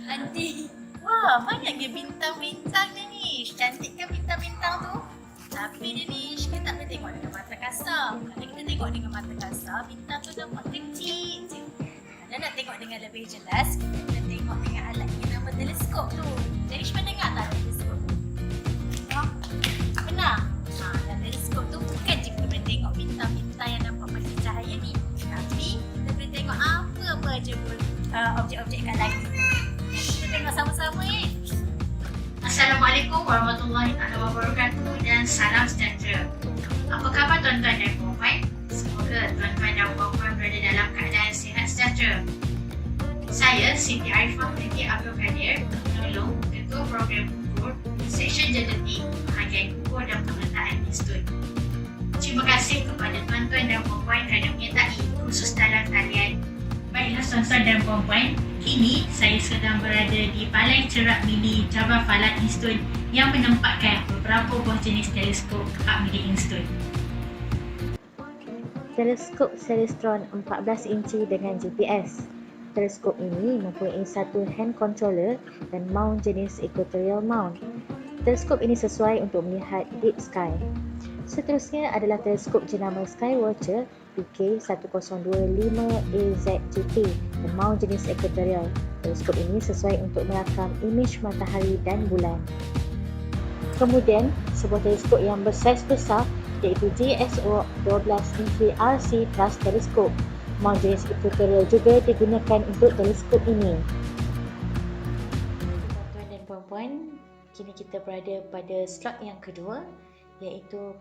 Aunty, wah banyaknya bintang-bintang ni. Cantik kan bintang-bintang tu? Tapi dia ni kita tak boleh tengok dengan mata kasar. Kalau kita tengok dengan mata kasar, bintang tu nampak kecil je. Kalau nak tengok dengan lebih jelas, kita kena tengok dengan alat yang nama teleskop tu. Jadi pernah dengar tak teleskop? Pernah? Dan teleskop tu bukan je kita boleh tengok bintang-bintang yang nampak macam cahaya ni. Tapi kita boleh tengok apa-apa aja pun objek-objek kat langit tu. Kita tengok sama-sama Assalamualaikum warahmatullahi wabarakatuh dan salam sejahtera. Apa khabar tuan-tuan dan puan-puan? Semoga tuan-tuan dan puan-puan berada dalam keadaan sihat sejahtera. Saya Siti Arifah binti Abdul Kadir, penolong Ketua Program Ukur Seksyen Genetik Bahagian Ukur dan Pemetaan Institut. Terima kasih kepada tuan-tuan dan puan-puan kerana menyertai khusus dalam talian. Baiklah tuan-tuan dan puan-puan, kini saya sedang berada di Balai Cerak Mini Jabal Falak Institut yang menempatkan beberapa buah jenis teleskop kat milik Institut. Teleskop Celestron 14 inci dengan GPS. Teleskop ini mempunyai satu hand controller dan mount jenis equatorial mount. Teleskop ini sesuai untuk melihat deep sky. Seterusnya adalah teleskop jenama Skywatcher PK1025AZGP dan mount jenis equatorial. Teleskop ini sesuai untuk merakam imej matahari dan bulan. Kemudian, sebuah teleskop yang bersaiz besar iaitu GSO 12 inci RC Plus teleskop. Mount jenis equatorial juga digunakan untuk teleskop ini. Tuan-tuan dan puan-puan, kini kita berada pada slot yang kedua iaitu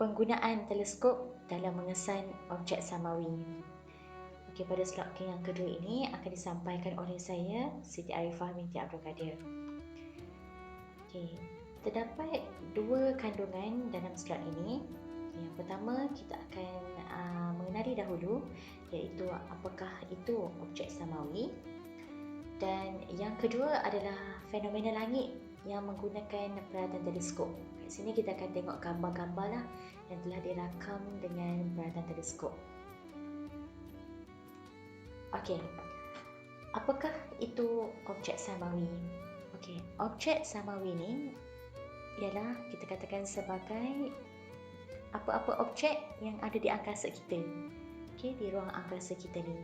penggunaan teleskop dalam mengesan objek samawi. Okey, pada slot yang kedua ini akan disampaikan oleh saya, Siti Arifah binti Abdul Kadir. Okey, terdapat dua kandungan dalam slot ini. Yang pertama, kita akan mengenali dahulu iaitu apakah itu objek samawi. Dan yang kedua adalah fenomena langit yang menggunakan peralatan teleskop. Kat sini kita akan tengok gambar-gambar lah yang telah dirakam dengan peralatan teleskop. Okey, apakah itu objek samawi? Okey, objek samawi ni ialah kita katakan sebagai apa-apa objek yang ada di angkasa kita. Okey, di ruang angkasa kita ni.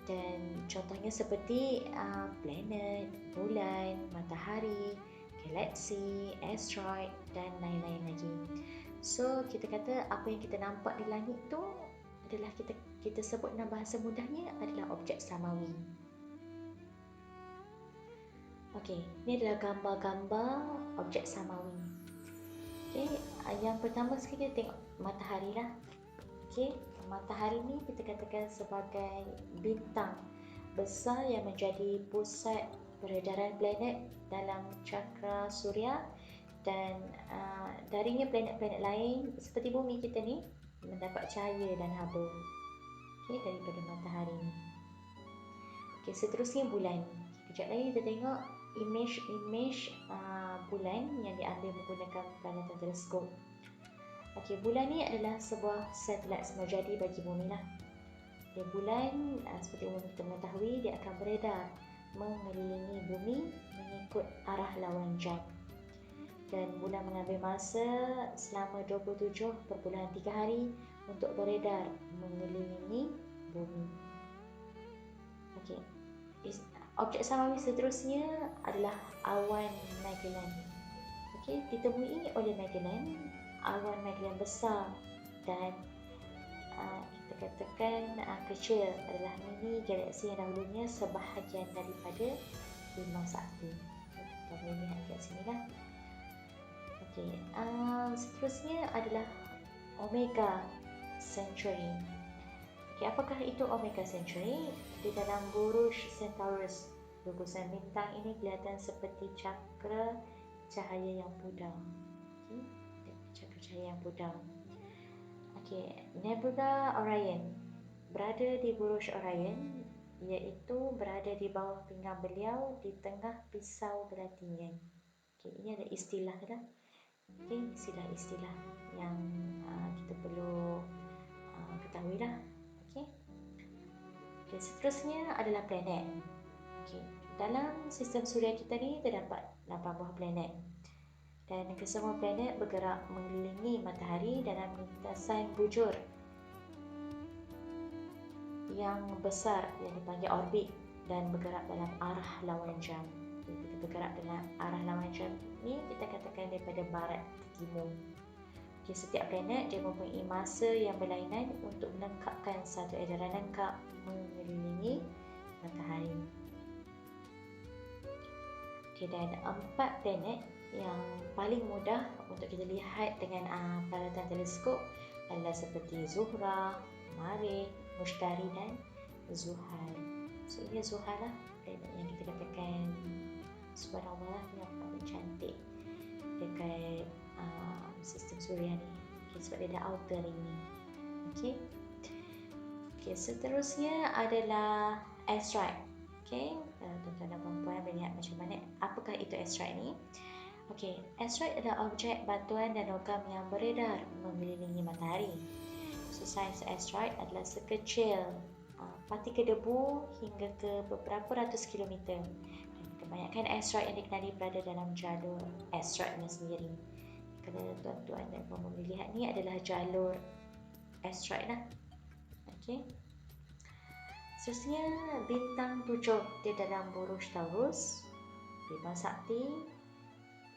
Dan contohnya seperti planet, bulan, matahari, galaksi, asteroid dan lain-lain lagi. So, kita kata apa yang kita nampak di langit tu adalah kita sebut dalam bahasa mudahnya adalah objek samawi. Okey, ini adalah gambar-gambar objek samawi. Okey, yang pertama sekali kita tengok matahari lah. Okey, matahari ni kita katakan sebagai bintang besar yang menjadi pusat peredaran planet dalam cakra suria dan darinya planet-planet lain seperti bumi kita ni mendapat cahaya dan haba daripada matahari ni. Okey, seterusnya bulan. Kejap lagi kita tengok imej bulan yang diambil menggunakan peralatan teleskop. Okey, bulan ni adalah sebuah satelit semajadi bagi bumi lah. Dia bulan seperti umum kita mengetahui dia akan beredar mengelilingi bumi mengikut arah lawan jam. Dan bulan mengambil masa selama 27.3 hari untuk beredar mengelilingi bumi. Okey. Objek samawi seterusnya adalah awan Magellan. Okey, ditemui oleh Magellan, awan Magellan besar dan kita katakan kecil adalah mini galaksi yang dahulunya sebahagian daripada bintang sakti. Kita boleh lihat kat sini lah. Okey, seterusnya adalah Omega Centauri. Okey, apakah itu Omega Centauri? Di dalam Buruj Centaurus, gugusan bintang ini kelihatan seperti cakra cahaya yang pudar. Okey, cakra cahaya yang pudar. Okey, Nebula Orion berada di Buruj Orion, iaitu berada di bawah pinggang beliau di tengah pisau berlatian. Okey, ini ada istilah dah. Okey, istilah-istilah yang kita perlu ketahui lah. Okey. Okey, seterusnya adalah planet. Okey, dalam sistem suria kita ni terdapat 8 buah planet. Dan kesemua planet bergerak mengelilingi matahari dalam lintasan bujur yang besar yang dipanggil orbit dan bergerak dalam arah lawan jam. Jadi, kita bergerak dalam arah lawan jam ni kita katakan daripada barat ke timur. Okay, setiap planet dia mempunyai masa yang berlainan untuk melengkapkan satu edaran lengkap mengelilingi matahari. Okay, dan 4 planet yang paling mudah untuk kita lihat dengan peralatan teleskop adalah seperti Zuhrah, Marikh, Mushtari dan Zuhal. So ini Zuhal lah, planet yang kita katakan subhanallah yang paling cantik dekat sistem suria ni. Okay, sebab dia ada outer ring ni. Okay, seterusnya adalah asteroid. Okay, tuan-tuan dan puan-puan melihat macam mana apakah itu asteroid ni. Okey, asteroid adalah objek batuan dan logam yang beredar mengelilingi matahari. So, saiz asteroid adalah sekecil partikel debu hingga ke beberapa ratus kilometer. Dan kebanyakan asteroid yang dikenali berada dalam jalur asteroidnya sendiri. Kalau tuan-tuan dan puan-puan melihat ni adalah jalur asteroid lah. Okey. Seterusnya, bintang 7 di dalam buruj Taurus, Bima Sakti,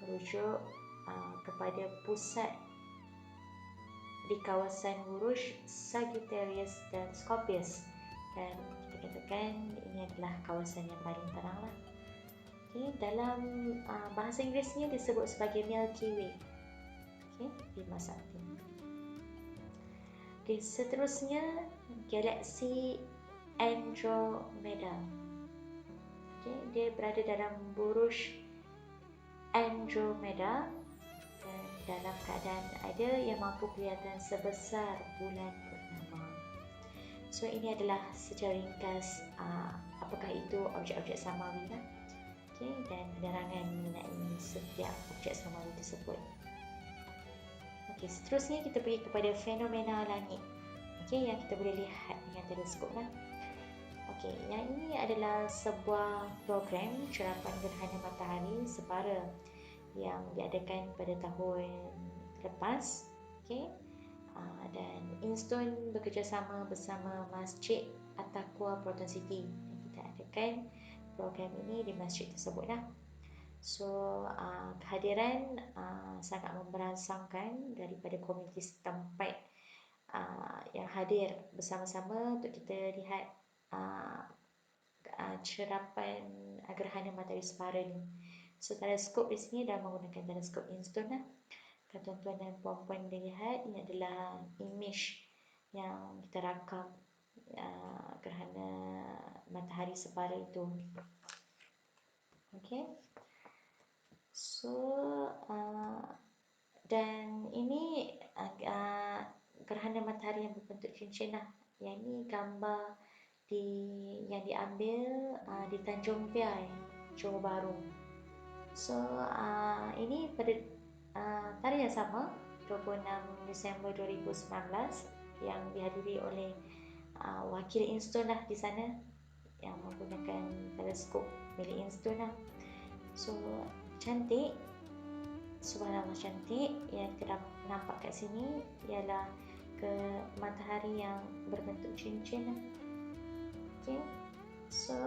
merujuk kepada pusat di kawasan buruj Sagittarius dan Scorpius, dan kita katakan ini adalah kawasan yang paling terang lah. Okay, dalam bahasa Inggerisnya disebut sebagai Milky Way. Okay, Bima Sakti. Okay, seterusnya galaksi Andromeda. Okay, dia berada dalam buruj Andromeda dan dalam keadaan ada yang mampu kelihatan sebesar bulan purnama. So ini adalah secara ringkas apakah itu objek-objek samawi lah. Okay, dan penerangan mengenai setiap objek samawi tersebut. Okay, seterusnya kita pergi kepada fenomena langit. Okay, yang kita boleh lihat dengan teleskop lah. Okey, yang ini adalah sebuah program cerapan gerhana matahari separa yang diadakan pada tahun lepas. Okey. Dan Instone bekerjasama bersama Masjid At-Taqwa Proton City. Dan kita adakan program ini di masjid tersebut lah. So, kehadiran sangat memberangsangkan daripada komuniti setempat yang hadir bersama-sama untuk kita lihat cerapan gerhana matahari separa ni. So, teleskop di sini dah menggunakan teleskop Instone lah. Kalau tuan-tuan dan puan-puan lihat, ini adalah image yang kita rakam gerhana matahari separa itu. Okay. So, dan ini gerhana matahari yang berbentuk cincin lah. Yang ini gambar yang diambil di Tanjung Piai, Johor Bahru. So, ini pada tarikh yang sama, 26 Disember 2019, yang dihadiri oleh wakil Instone lah di sana yang menggunakan teleskop milik Instone lah. So, cantik, subhanallah cantik. Yang kita nampak kat sini ialah matahari yang berbentuk cincin lah. Okay. So,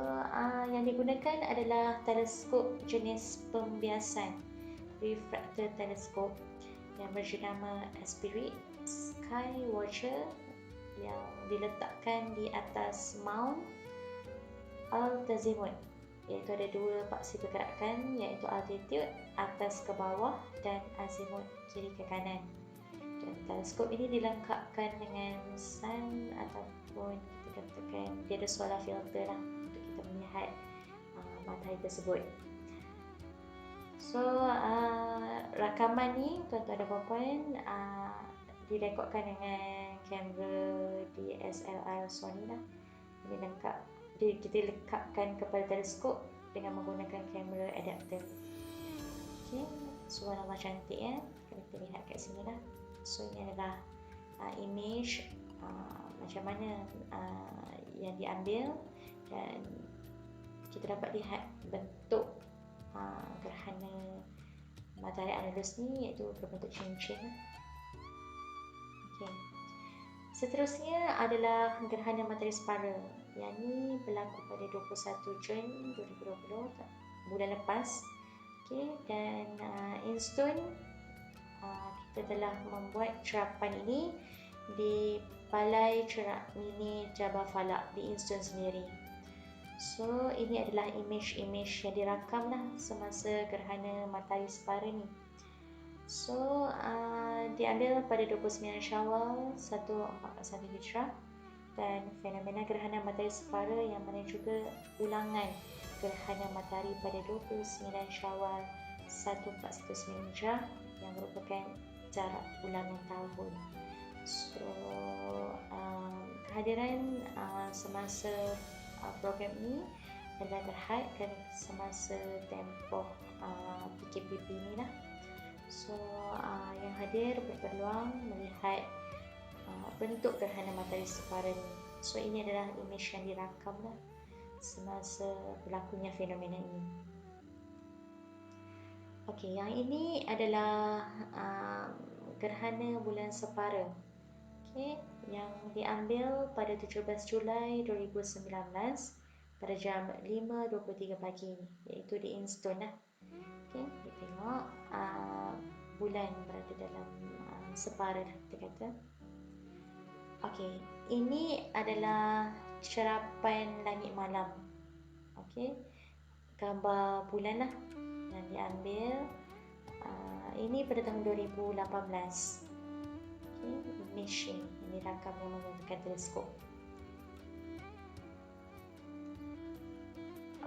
yang digunakan adalah teleskop jenis pembiasan, refractor teleskop yang berjenama Spirit Skywatcher, yang diletakkan di atas Mount Altazimuth, iaitu ada dua paksi pergerakan, iaitu altitude atas ke bawah dan azimuth kiri ke kanan. Dan teleskop ini dilengkapkan dengan sun ataupun kita katakan dia ada solar filter lah untuk kita melihat matahari tersebut. So, rakaman ni tuan-tuan dan puan-puan direkodkan dengan kamera DSLR Sony lah. Ini lengkap, kita lekapkan kepada teleskop dengan menggunakan kamera adapter. Okay, subhanallah cantik ya. Kita lihat kat sini lah. So, ini adalah image macam mana yang diambil, dan kita dapat lihat bentuk gerhana matahari Andalus ni, iaitu berbentuk cincin. Okay. Seterusnya adalah gerhana matahari separa. Yang ni berlaku pada 21 Jun 2020, bulan lepas. Okay. Dan Instone kita telah membuat cerapan ini di Balai Cerak Mini Jabal Falak di Instone sendiri. So ini adalah imej-imej yang dirakam lah semasa gerhana matahari separa ni. So diambil pada 29 Syawal 1441 Hijrah, dan fenomena gerhana matahari separa yang mana juga ulangan gerhana matahari pada 29 Syawal 1419 Hijrah yang merupakan jarak ulangan tahun. So kehadiran semasa program ini adalah terhad kerana semasa tempoh PKPP ni lah. So yang hadir berpeluang melihat bentuk gerhana matahari separa ni. So ini adalah imej yang dirakam lah semasa berlakunya fenomena ini. Okey, yang ini adalah gerhana bulan separa. Okey, yang diambil pada 17 Julai 2019 pada jam 5.23 pagi, iaitu di Instone lah. Okey, kita tengok bulan berada dalam separa lah, kita kata. Okey, ini adalah cerapan langit malam. Okey, gambar bulan lah yang diambil. Ini pada tahun 2018. Okey, imej yang dirakam yang menggunakan teleskop.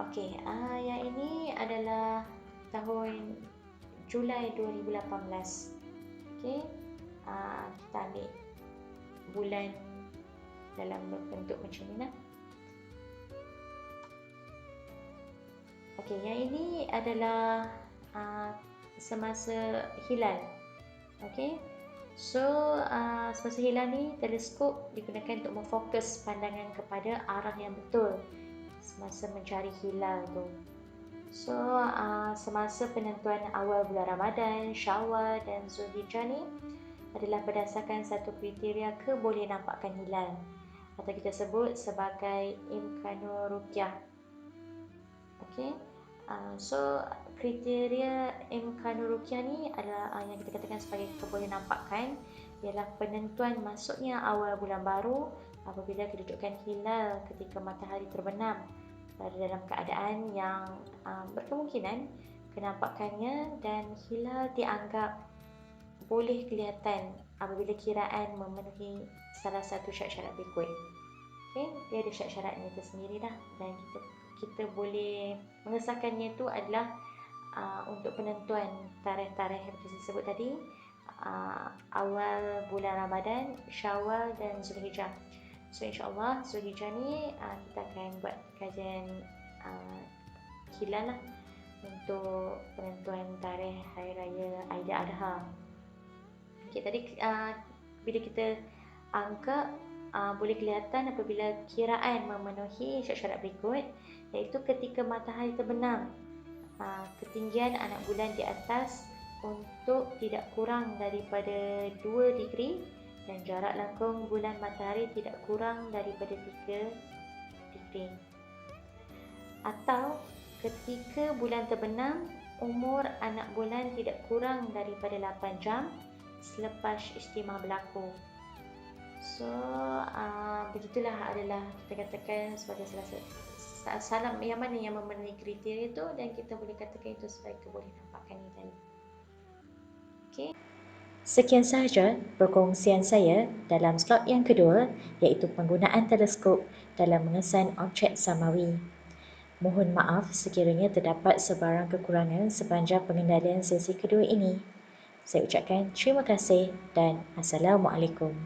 Okey, yang ini adalah tahun Julai 2018. Okey, kita ambil bulan dalam bentuk macam ni lah. Okey, yang ini adalah semasa hilal. Okey, so semasa hilal ni teleskop digunakan untuk memfokus pandangan kepada arah yang betul semasa mencari hilal tu. So semasa penentuan awal bulan Ramadan, Syawal dan Zulhijjah ni adalah berdasarkan satu kriteria keboleh nampakkan hilal, atau kita sebut sebagai imkanur ruqyah. Okey, so kriteria imkanur ruqyah ni adalah yang kita katakan sebagai keboleh nampakkan, ialah penentuan masuknya awal bulan baru apabila kedudukan hilal ketika matahari terbenam pada dalam keadaan yang berkemungkinan kenampakannya, dan hilal dianggap boleh kelihatan apabila kiraan memenuhi salah satu syarat-syarat berikut. Okay, dia ada syarat-syaratnya tersendiri dah, dan kita boleh mengesahkannya itu adalah untuk penentuan tarikh-tarikh yang kita sebut tadi, awal bulan Ramadan, Syawal dan Zulhijjah. So insyaAllah Zulhijjah ni kita akan buat kajian hilal lah untuk penentuan tarikh Hari Raya Aidiladha. Okay, tadi bila kita anggap boleh kelihatan apabila kiraan memenuhi syarat-syarat berikut, iaitu ketika matahari terbenam, ketinggian anak bulan di atas untuk tidak kurang daripada 2 degree, dan jarak lengkung bulan matahari tidak kurang daripada 3 degree. Atau ketika bulan terbenam, umur anak bulan tidak kurang daripada 8 jam selepas istimah berlaku. So begitulah adalah kita katakan sebagai salah yang mana yang memenuhi kriteria itu, dan kita boleh katakan itu sebagai keboleh nampakkan hilal. Okey. Sekian sahaja perkongsian saya dalam slot yang kedua, iaitu penggunaan teleskop dalam mengesan objek samawi. Mohon maaf sekiranya terdapat sebarang kekurangan sepanjang pengendalian sesi kedua ini. Saya ucapkan terima kasih dan Assalamualaikum.